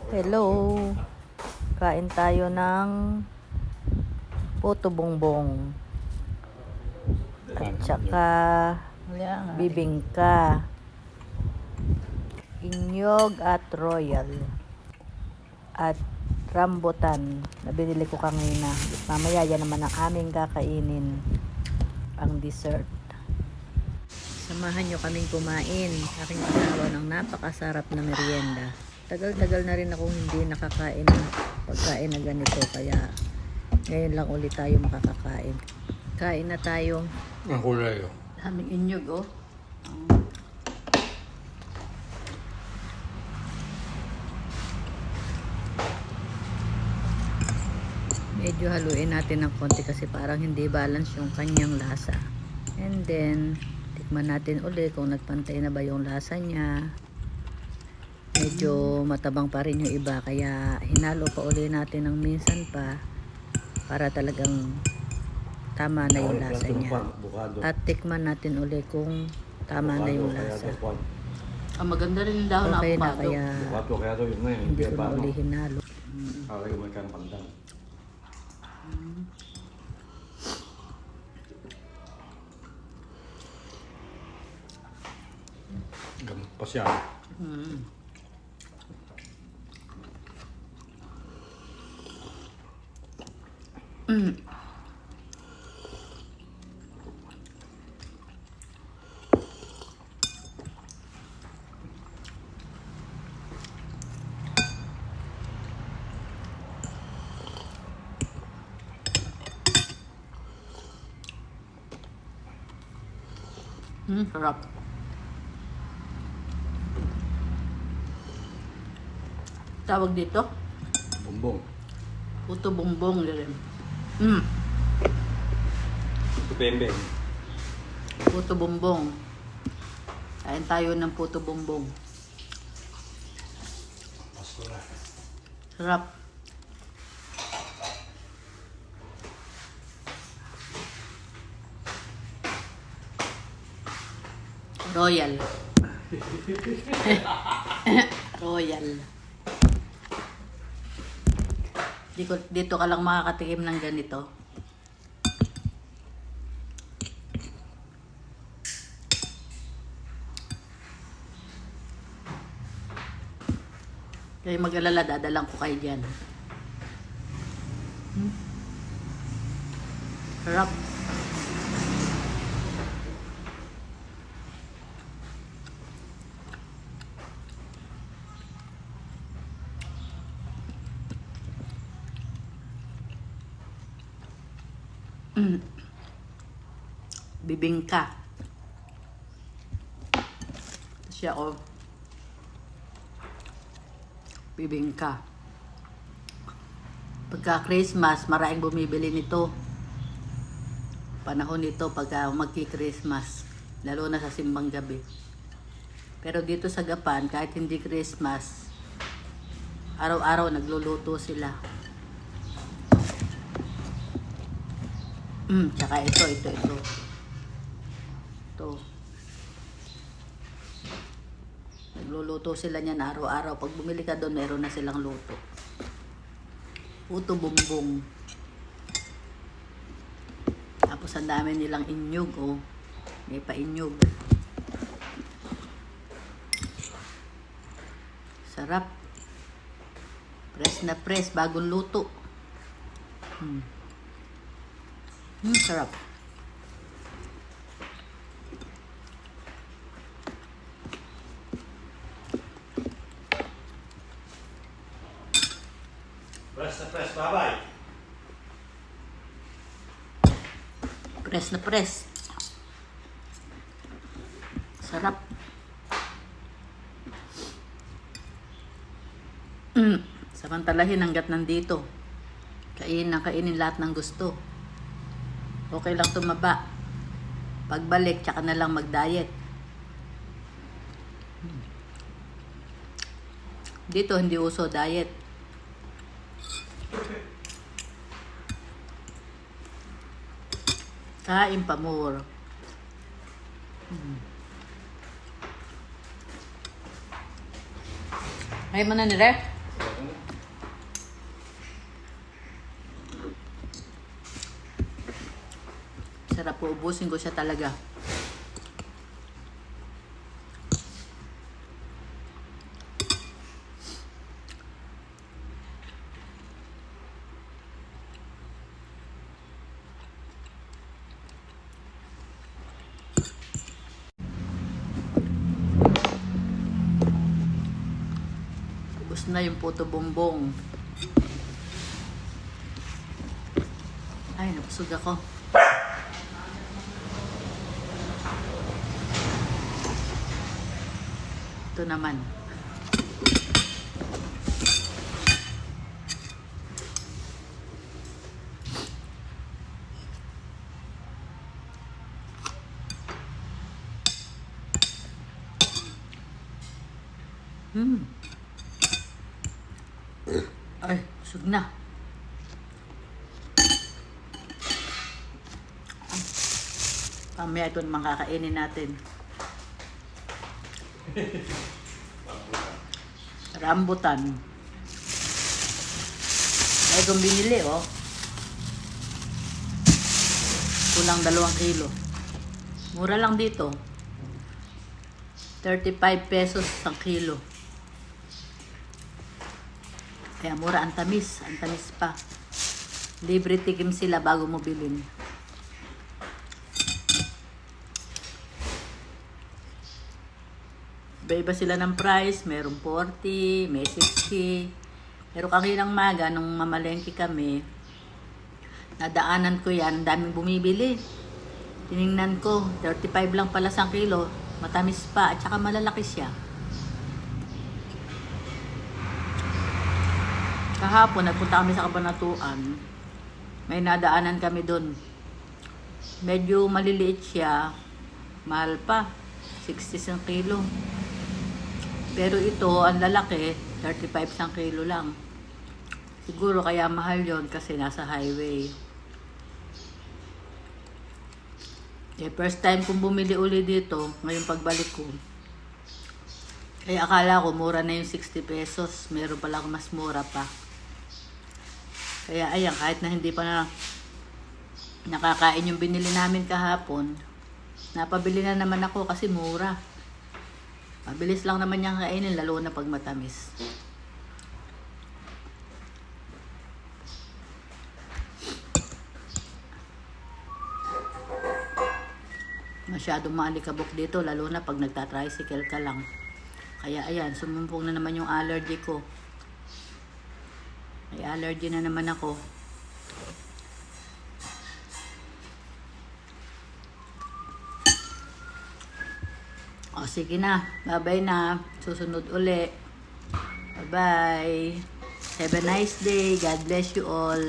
Hello. Kain tayo ng puto bongbong at saka bibingka, inyog at royal at rambutan na binili ko kanina. Mamaya yan naman ang aming kakainin, ang dessert. Samahan nyo kaming kumain. Aking asawa ng napakasarap na merienda. Tagal-tagal na rin akong hindi nakakain ng pagkain na ganito. Kaya ngayon lang ulit tayo makakakain. Kain na tayo. Ang kulay oh. Daming inyog oh. Medyo haluin natin ng konti kasi parang hindi balance yung kanyang lasa. And then tikman natin ulit kung nagpantay na ba yung lasa niya. Medyo matabang pa rin yung iba kaya hinalo pa ulit natin ng minsan pa para talagang tama na yung lasa niya. At tikman natin ulit kung tama na yung lasa. Ang maganda rin yung dahon Okay na na kaya hindi ko na ulit hinalo. Okay, gumawa ng pandan. Gamot pa siya. Sarap. Tawag dito? Bumbong. Puto bongbong rin. Pembe. Puto bongbong. Kain tayo ng puto bongbong. Sarap. Royal. Royal. Dito ka lang makakatikim ng ganito. Kaya mag-alala, dadalang ko kayo dyan. Sarap. Bibingka. Siya oh. Bibingka. Pagka Christmas, maraming bumibili nito. Panahon nito pagka magki-Christmas, lalo na sa simbang gabi. Pero dito sa Japan, kahit hindi Christmas, araw-araw nagluluto sila. Tsaka ito. Ito. Nagluluto sila niyan araw-araw. Pag bumili ka doon, meron na silang luto. Puto bongbong. Tapos ang dami nilang inyog, oh. May pa-inyog. Sarap. Press na press, bagong luto. Sarap. Press na press, babay. Press na press. Sarap. Samantalahin hanggat nandito. Kainin lahat ng gusto. Okay lang tumaba. Pagbalik, tsaka na lang mag-diet. Dito hindi uso diet. Kain pa more. Ay mo na ni Ref? Sarap po, ubusin ko siya talaga. Ubus na yung puto bumbong. Ay, napusog ako. Ito naman. Ay, busog na. Pamaya ito naman kakainin natin. Rambutan. Ay, itong binili, oh. Kulang 2 kilo. Mura lang dito. 35 pesos ang kilo. Kaya mura, ang tamis. Ang tamis pa. Libre tikim sila bago mo bilhin. Iba-iba sila ng price. Merong 40, may 60. Pero kaninang maga, nung mamalengke kami, nadaanan ko yan, daming bumibili. Tiningnan ko, 35 lang pala sa kilo. Matamis pa, at saka malalaki siya. Kahapon, nagpunta kami sa Kabanatuan. May nadaanan kami doon. Medyo maliliit siya. Mahal pa. 60 ang kilo. Pero ito, ang lalaki, 35 ang kilo lang. Siguro kaya mahal yon kasi nasa highway. First time kong bumili uli dito, ngayong pagbalik ko. Kaya akala ko mura na yung 60 pesos. Meron pala mas mura pa. Kaya ayan, kahit na hindi pa na nakakain yung binili namin kahapon, napabili na naman ako kasi mura. Mabilis lang naman niyang kainin, lalo na pag matamis. Masyadong maalikabok dito, lalo na pag nagta-tricycle ka lang. Kaya ayan, sumumpong na naman yung allergy ko. May allergy na naman ako. O sige na, bye-bye na. Susunod uli. Bye-bye. Have a nice day. God bless you all.